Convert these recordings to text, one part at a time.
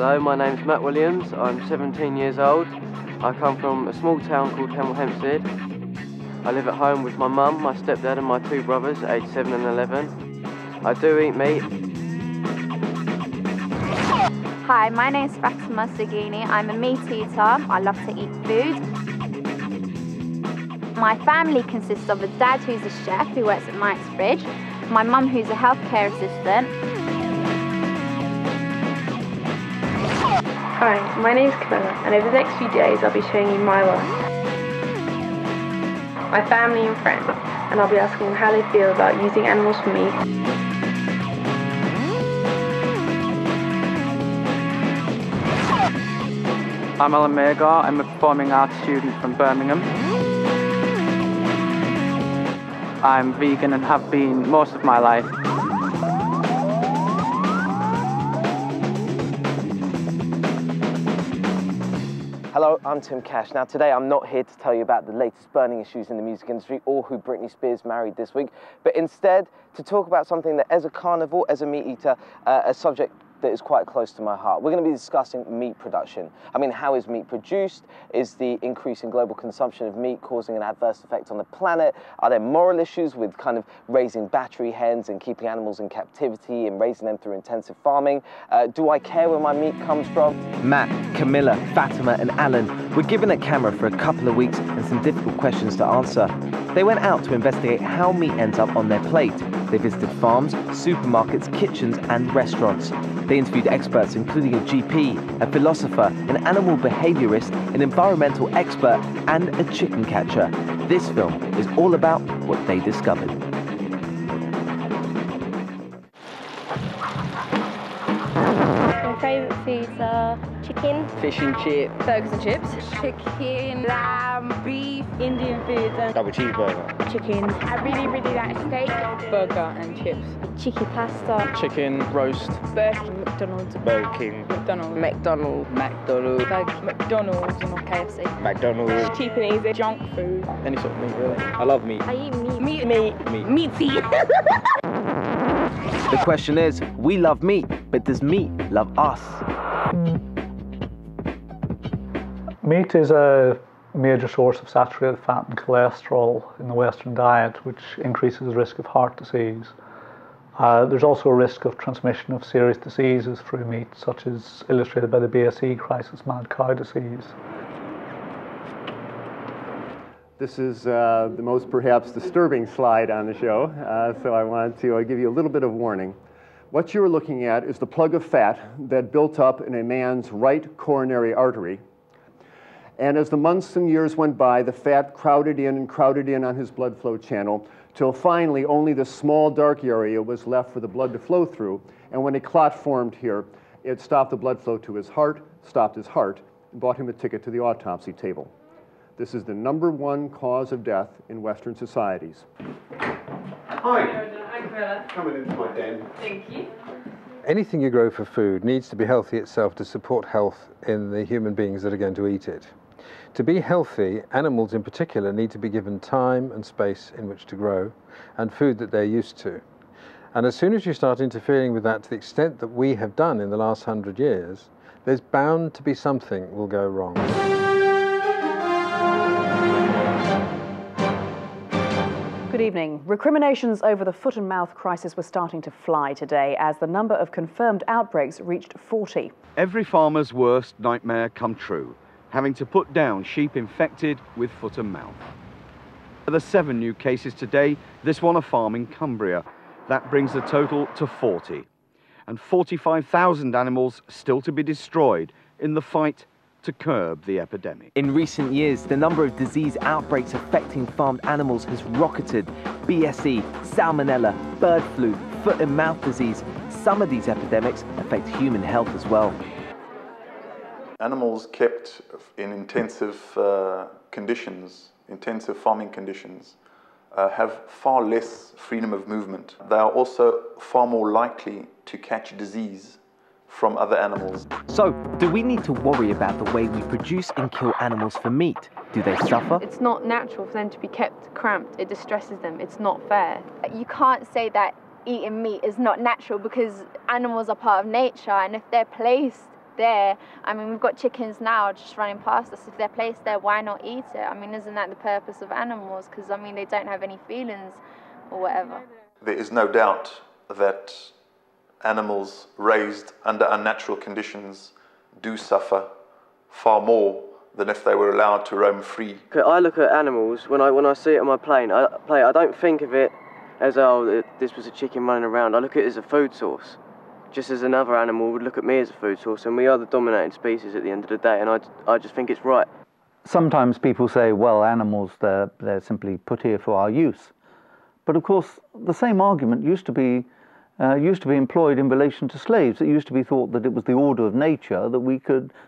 Hello, my name's Matt Williams. I'm 17 years old. I come from a small town called Hemel Hempstead. I live at home with my mum, my stepdad and my two brothers, aged 7 and 11. I do eat meat. Hi, my name's Fatima Sagini. I'm a meat eater. I love to eat food. My family consists of a dad who's a chef who works at Knightsbridge, my mum who's a healthcare assistant. Hi, my name's Camilla, and over the next few days I'll be showing you my life, my family and friends, and I'll be asking them how they feel about using animals for meat. I'm Alan Magar. I'm a performing arts student from Birmingham. I'm vegan and have been most of my life. Hello, I'm Tim Cash. Now today I'm not here to tell you about the latest burning issues in the music industry or who Britney Spears married this week, but instead to talk about something that as a carnivore, as a meat eater, a subject that is quite close to my heart. We're going to be discussing meat production. I mean, how is meat produced? Is the increase in global consumption of meat causing an adverse effect on the planet? Are there moral issues with kind of raising battery hens and keeping animals in captivity and raising them through intensive farming? Do I care where my meat comes from? Matt, Camilla, Fatima and Alan were given a camera for a couple of weeks and some difficult questions to answer. They went out to investigate how meat ends up on their plate. They visited farms, supermarkets, kitchens and restaurants. They interviewed experts including a GP, a philosopher, an animal behaviourist, an environmental expert and a chicken catcher. This film is all about what they discovered. My favourite foods are chicken, Fish and chips. burgers and chips, chicken, lamb, beef, Indian food, Double cheeseburger. chicken. I really like steak, Burger and chips. chicken pasta, Chicken, roast. Burger King, McDonald's, Burger King. McDonald's, McDonald's. McDonald's and KFC. McDonald's. Cheap and easy, junk food. Any sort of meat really. I love meat. I eat meat. Meaty. The question is, we love meat, but does meat love us? Meat is a major source of saturated fat and cholesterol in the Western diet, which increases the risk of heart disease. There's also a risk of transmission of serious diseases through meat, such as illustrated by the BSE crisis, mad cow disease. This is the most perhaps disturbing slide on the show, so I want to give you a little bit of warning. What you're looking at is the plug of fat that built up in a man's right coronary artery. And as the months and years went by, the fat crowded in on his blood flow channel, till finally only the small dark area was left for the blood to flow through. And when a clot formed here, it stopped the blood flow to his heart, stopped his heart, and bought him a ticket to the autopsy table. This is the #1 cause of death in Western societies. Hi. Coming into my den. Thank you. Anything you grow for food needs to be healthy itself to support health in the human beings that are going to eat it. To be healthy, animals in particular need to be given time and space in which to grow and food that they're used to. And as soon as you start interfering with that to the extent that we have done in the last 100 years, there's bound to be something will go wrong. Good evening. Recriminations over the foot and mouth crisis were starting to fly today as the number of confirmed outbreaks reached 40. Every farmer's worst nightmare come true, having to put down sheep infected with foot and mouth. There's 7 new cases today, this one a farm in Cumbria. That brings the total to 40. And 45,000 animals still to be destroyed in the fight to curb the epidemic. In recent years, the number of disease outbreaks affecting farmed animals has rocketed. BSE, salmonella, bird flu, foot and mouth disease. Some of these epidemics affect human health as well. Animals kept in intensive conditions, intensive farming conditions, have far less freedom of movement. They are also far more likely to catch disease from other animals. So, do we need to worry about the way we produce and kill animals for meat? Do they suffer? It's not natural for them to be kept cramped. It distresses them. It's not fair. You can't say that eating meat is not natural because animals are part of nature, and if they're placed there. I mean, we've got chickens now just running past us. If they're placed there, why not eat it? I mean, isn't that the purpose of animals? Because, I mean, they don't have any feelings or whatever. There is no doubt that animals raised under unnatural conditions do suffer far more than if they were allowed to roam free. I look at animals, when I see it on my plane, I don't think of it as, oh, this was a chicken running around. I look at it as a food source. Just as another animal would look at me as a food source, and we are the dominating species at the end of the day, and I just think it's right. Sometimes people say, well, animals, they're simply put here for our use. But of course, the same argument used to be employed in relation to slaves. It used to be thought that it was the order of nature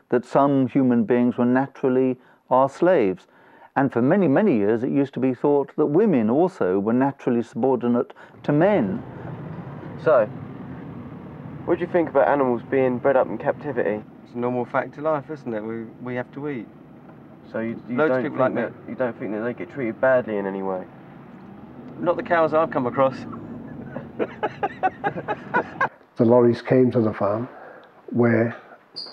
that some human beings were naturally our slaves. And for many, many years, it used to be thought that women also were naturally subordinate to men. So, what do you think about animals being bred up in captivity? It's a normal fact of life, isn't it? We have to eat. So you Loads of people like me. You don't think that they get treated badly in any way? Not the cows I've come across. The lorries came to the farm where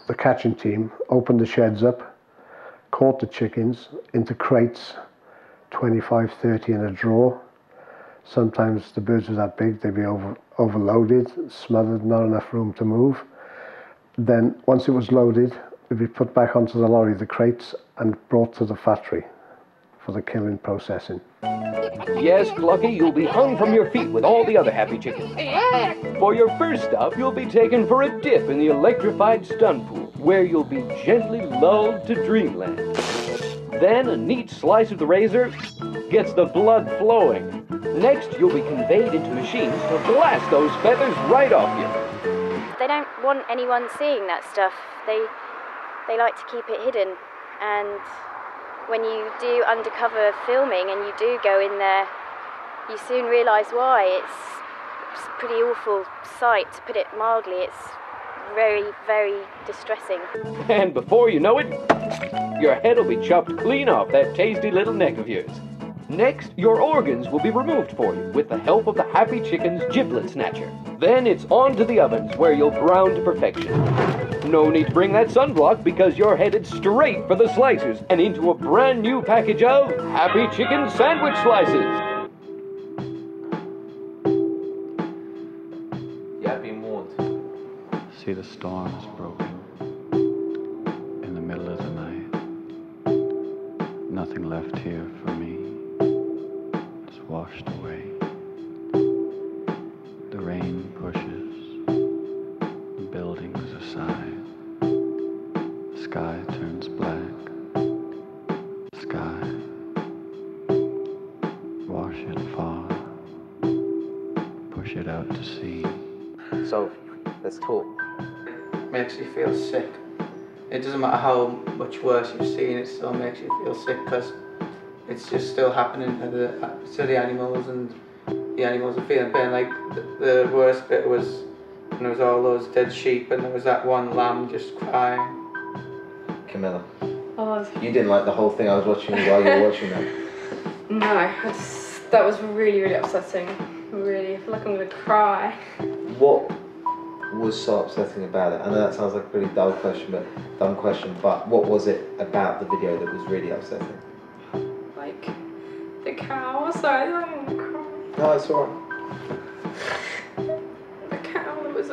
the catching team opened the sheds up, caught the chickens into crates, 25, 30 in a drawer. Sometimes the birds were that big, they'd be overloaded, smothered, not enough room to move. Then once it was loaded, it'd be put back onto the lorry, the crates, and brought to the factory for the killing processing. Yes, Plucky, you'll be hung from your feet with all the other happy chickens. For your first stop, you'll be taken for a dip in the electrified stun pool, where you'll be gently lulled to dreamland. Then a neat slice of the razor gets the blood flowing. Next, you'll be conveyed into machines to blast those feathers right off you. They don't want anyone seeing that stuff. They like to keep it hidden. And when you do undercover filming and you do go in there, you soon realise why. It's a pretty awful sight, to put it mildly. It's very, very distressing. And before you know it, your head will be chopped clean off that tasty little neck of yours. Next, your organs will be removed for you with the help of the Happy Chicken's giblet snatcher. Then it's on to the ovens where you'll brown to perfection. No need to bring that sunblock because you're headed straight for the slicers and into a brand new package of Happy Chicken sandwich slices. You have been warned. See, the storm has broken in the middle of the night. Nothing left here for me. It's washed away. The rain pushes the buildings aside. The sky turns black. Sky, wash it far. Push it out to sea. So, let's talk. Makes you feel sick. It doesn't matter how much worse you've seen, it still makes you feel sick because it's just still happening to the animals, and the animals are feeling pain. Like the worst bit was when there was all those dead sheep and there was that one lamb just crying. Camilla, Oh, you didn't like the whole thing I was watching while you were watching that? no, that was really, really upsetting. Really, I feel like I'm going to cry. What was so upsetting about it? I know that sounds like a pretty dumb question, but what was it about the video that was really upsetting? Like, the cow, sorry, I don't want to cry. No, it's alright. The cow that was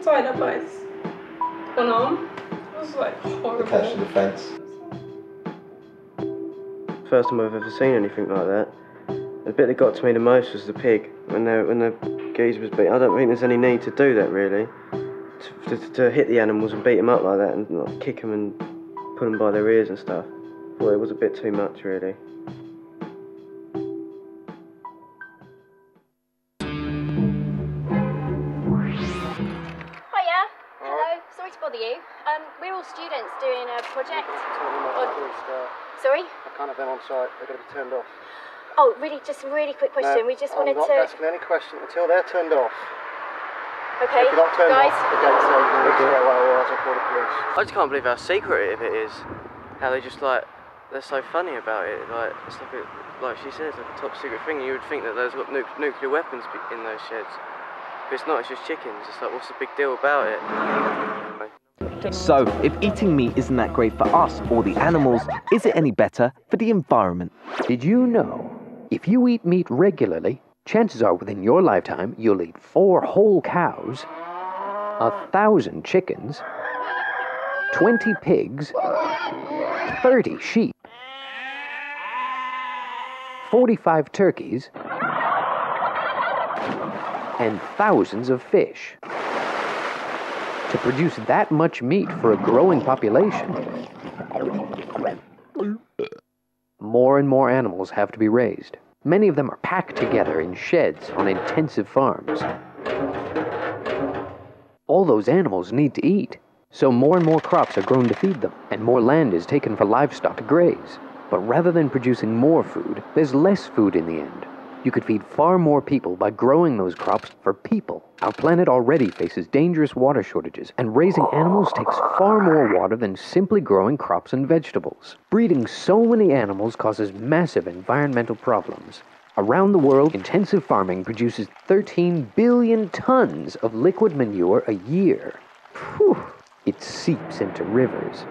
tied up by his one arm. It was like horrible. Attached to the fence. First time I've ever seen anything like that. The bit that got to me the most was the pig, when the geese was beat. I don't think there's any need to do that really, to hit the animals and beat them up like that and like, kick them and pull them by their ears and stuff. Well, it was a bit too much really. Hiya. Hello. Sorry to bother you. We're all students doing a project. Sorry? I can't have them on site. They're going to be turned off. Oh, really? Just a really quick question. No, We just wanted I'm to. not asking any question until they're turned off. Okay, if you're not turned guys. off, okay, so you straight away, or else I'll call the police. I just can't believe how secretive it is. How they just like, they're so funny about it. Like, it's like she says, like a top secret thing. You would think that there's got nuclear weapons in those sheds. But it's not, it's just chickens. It's like, what's the big deal about it? So, if eating meat isn't that great for us or the animals, is it any better for the environment? Did you know, if you eat meat regularly, chances are within your lifetime you'll eat 4 whole cows, 1,000 chickens, 20 pigs, 30 sheep, 45 turkeys, and thousands of fish. To produce that much meat for a growing population, more and more animals have to be raised. Many of them are packed together in sheds on intensive farms. All those animals need to eat, so more and more crops are grown to feed them, and more land is taken for livestock to graze. But rather than producing more food, there's less food in the end. You could feed far more people by growing those crops for people. Our planet already faces dangerous water shortages, and raising animals takes far more water than simply growing crops and vegetables. Breeding so many animals causes massive environmental problems. Around the world, intensive farming produces 13 billion tons of liquid manure a year. Whew. It seeps into rivers,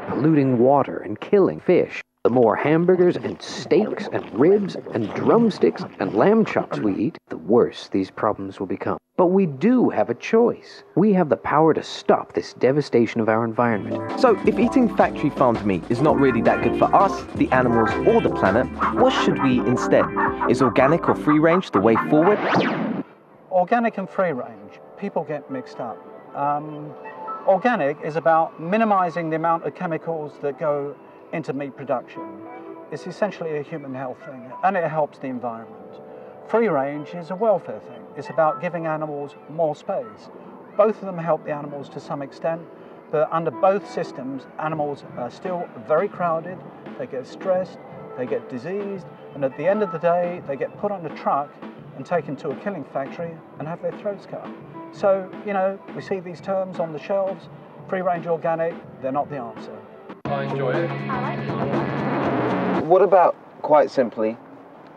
polluting water and killing fish. The more hamburgers and steaks and ribs and drumsticks and lamb chops we eat, the worse these problems will become. But we do have a choice. We have the power to stop this devastation of our environment. So, if eating factory farmed meat is not really that good for us, the animals, or the planet, what should we eat instead? Is organic or free range the way forward? Organic and free range, people get mixed up. Organic is about minimizing the amount of chemicals that go into meat production. It's essentially a human health thing, and it helps the environment. Free range is a welfare thing. It's about giving animals more space. Both of them help the animals to some extent, but under both systems, animals are still very crowded, they get stressed, they get diseased, and at the end of the day, they get put on a truck and taken to a killing factory and have their throats cut. So, you know, we see these terms on the shelves, free range organic, they're not the answer. I enjoy it. What about, quite simply,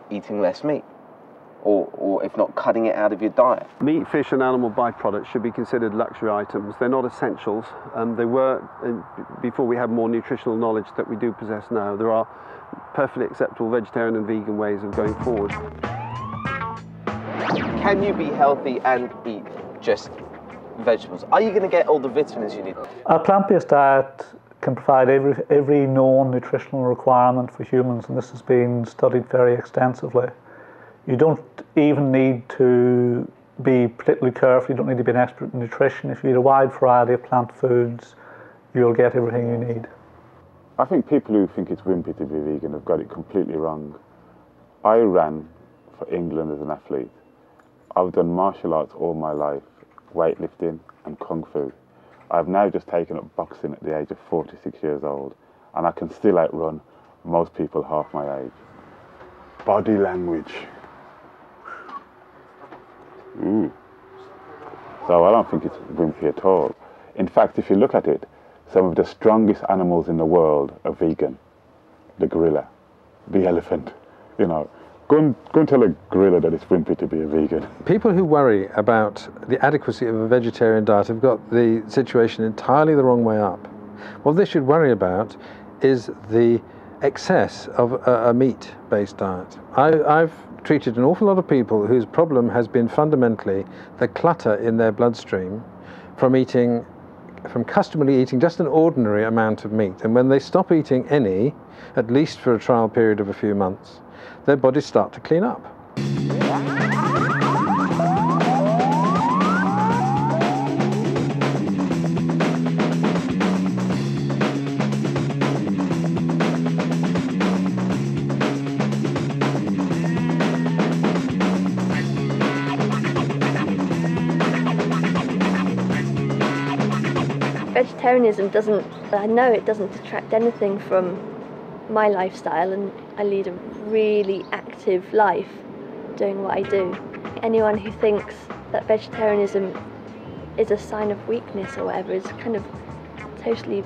eating less meat? Or if not, cutting it out of your diet? Meat, fish and animal byproducts should be considered luxury items. They're not essentials. They were before we had more nutritional knowledge that we do possess now. There are perfectly acceptable vegetarian and vegan ways of going forward. Can you be healthy and eat just vegetables? Are you going to get all the vitamins you need? A plant-based diet can provide every known nutritional requirement for humans, and this has been studied very extensively. You don't even need to be particularly careful, you don't need to be an expert in nutrition. If you eat a wide variety of plant foods, you'll get everything you need. I think people who think it's wimpy to be vegan have got it completely wrong. I ran for England as an athlete. I've done martial arts all my life, weightlifting and kung fu. I've now just taken up boxing at the age of 46 years old, and I can still outrun most people half my age. Body language. Ooh. So I don't think it's wimpy at all. In fact, if you look at it, some of the strongest animals in the world are vegan. The gorilla, the elephant, you know. Go and tell a gorilla that it's wimpy to be a vegan. People who worry about the adequacy of a vegetarian diet have got the situation entirely the wrong way up. What they should worry about is the excess of a meat-based diet. I've treated an awful lot of people whose problem has been fundamentally the clutter in their bloodstream from customarily eating just an ordinary amount of meat. And when they stop eating any, at least for a trial period of a few months, their bodies start to clean up. Vegetarianism I know it doesn't detract anything from my lifestyle, and I lead a really active life doing what I do. Anyone who thinks that vegetarianism is a sign of weakness or whatever is kind of totally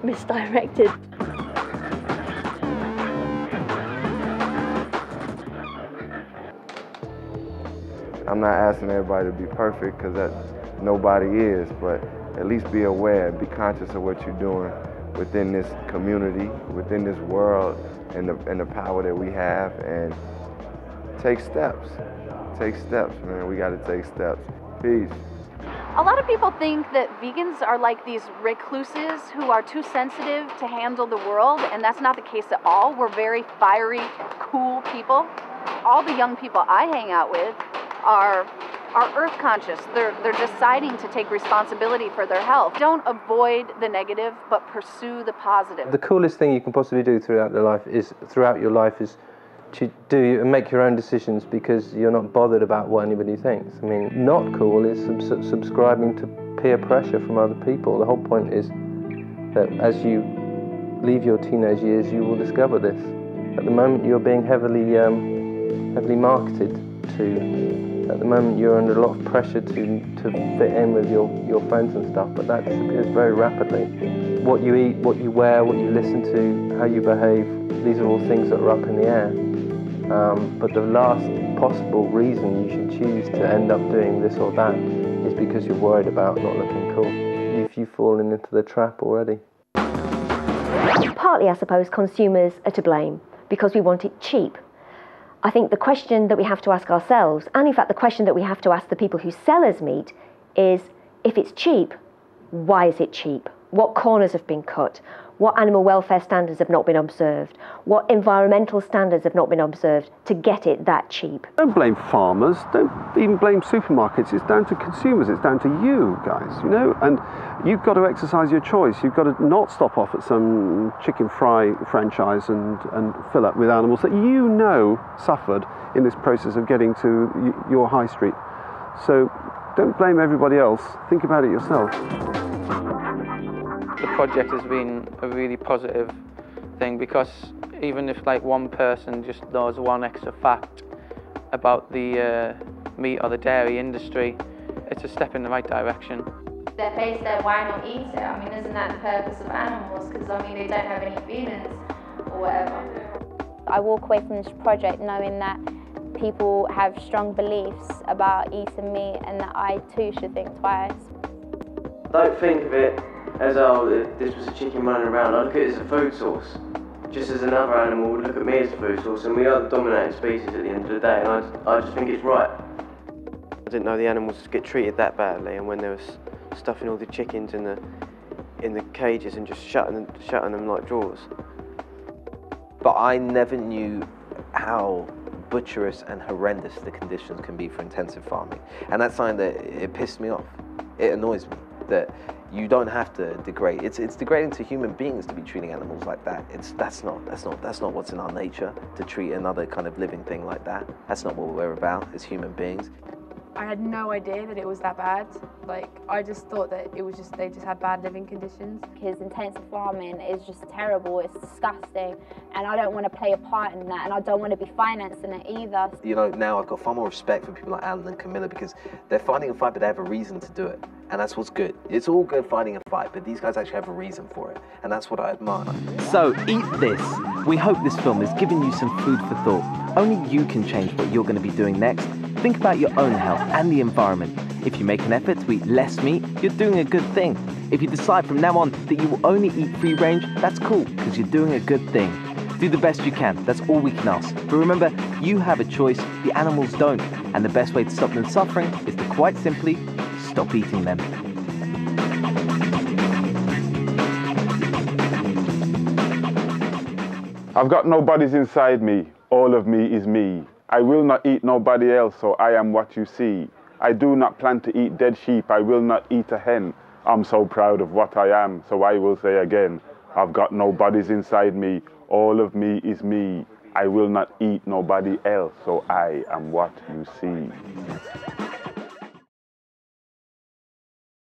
misdirected. I'm not asking everybody to be perfect, because nobody is, but at least be aware, be conscious of what you're doing within this community, within this world, and the power that we have, and take steps. Take steps, man. We got to take steps. Peace. A lot of people think that vegans are like these recluses who are too sensitive to handle the world, and that's not the case at all. We're very fiery, cool people. All the young people I hang out with are earth conscious. They're deciding to take responsibility for their health. Don't avoid the negative, but pursue the positive. The coolest thing you can possibly do throughout your life is to do and make your own decisions, because you're not bothered about what anybody thinks. I mean, not cool is subscribing to peer pressure from other people. The whole point is that as you leave your teenage years, you will discover this. At the moment, you're being heavily marketed to. At the moment, you're under a lot of pressure to fit in with your friends and stuff, but that disappears very rapidly. What you eat, what you wear, what you listen to, how you behave, these are all things that are up in the air. But the last possible reason you should choose to end up doing this or that is because you're worried about not looking cool. If you've fallen into the trap already. Partly, I suppose, consumers are to blame because we want it cheap. I think the question that we have to ask ourselves, and in fact the question that we have to ask the people who sell us meat, is if it's cheap, why is it cheap? What corners have been cut? What animal welfare standards have not been observed? What environmental standards have not been observed to get it that cheap? Don't blame farmers, don't even blame supermarkets. It's down to consumers, it's down to you guys, you know, and you've got to exercise your choice. You've got to not stop off at some chicken fry franchise and fill up with animals that you know suffered in this process of getting to your high street. So don't blame everybody else, think about it yourself. The project has been a really positive thing, because even if like one person just knows one extra fact about the meat or the dairy industry, it's a step in the right direction. Their face there, why not eat it? I mean, isn't that the purpose of animals? Because I mean, they don't have any feelings or whatever. I walk away from this project knowing that people have strong beliefs about eating meat, and that I too should think twice. Don't think of it as, oh, this was a chicken running around. I look at it as a food source. Just as another animal would look at me as a food source, and we are the dominating species at the end of the day, and I just think it's right. I didn't know the animals get treated that badly, and when there was stuffing all the chickens in the cages and just shutting them like drawers. But I never knew how butcherous and horrendous the conditions can be for intensive farming. And that's something that it pissed me off. It annoys me that you don't have to degrade. It's degrading to human beings to be treating animals like that. That's not what's in our nature, to treat another kind of living thing like that. That's not what we're about as human beings. I had no idea that it was that bad. Like, I just thought that it was they just had bad living conditions. Because intensive farming is just terrible, it's disgusting, and I don't want to play a part in that, and I don't want to be financing it either. You know, now I've got far more respect for people like Alan and Camilla, because they're fighting a fight, but they have a reason to do it. And that's what's good. It's all good fighting a fight, but these guys actually have a reason for it. And that's what I admire. So, eat this. We hope this film has given you some food for thought. Only you can change what you're going to be doing next. Think about your own health and the environment. If you make an effort to eat less meat, you're doing a good thing. If you decide from now on that you will only eat free range, that's cool, because you're doing a good thing. Do the best you can, that's all we can ask. But remember, you have a choice, the animals don't. And the best way to stop them suffering is to quite simply stop eating them. I've got nobody's inside me, all of me is me. I will not eat nobody else, so I am what you see. I do not plan to eat dead sheep, I will not eat a hen. I'm so proud of what I am, so I will say again, I've got nobody's inside me, all of me is me. I will not eat nobody else, so I am what you see.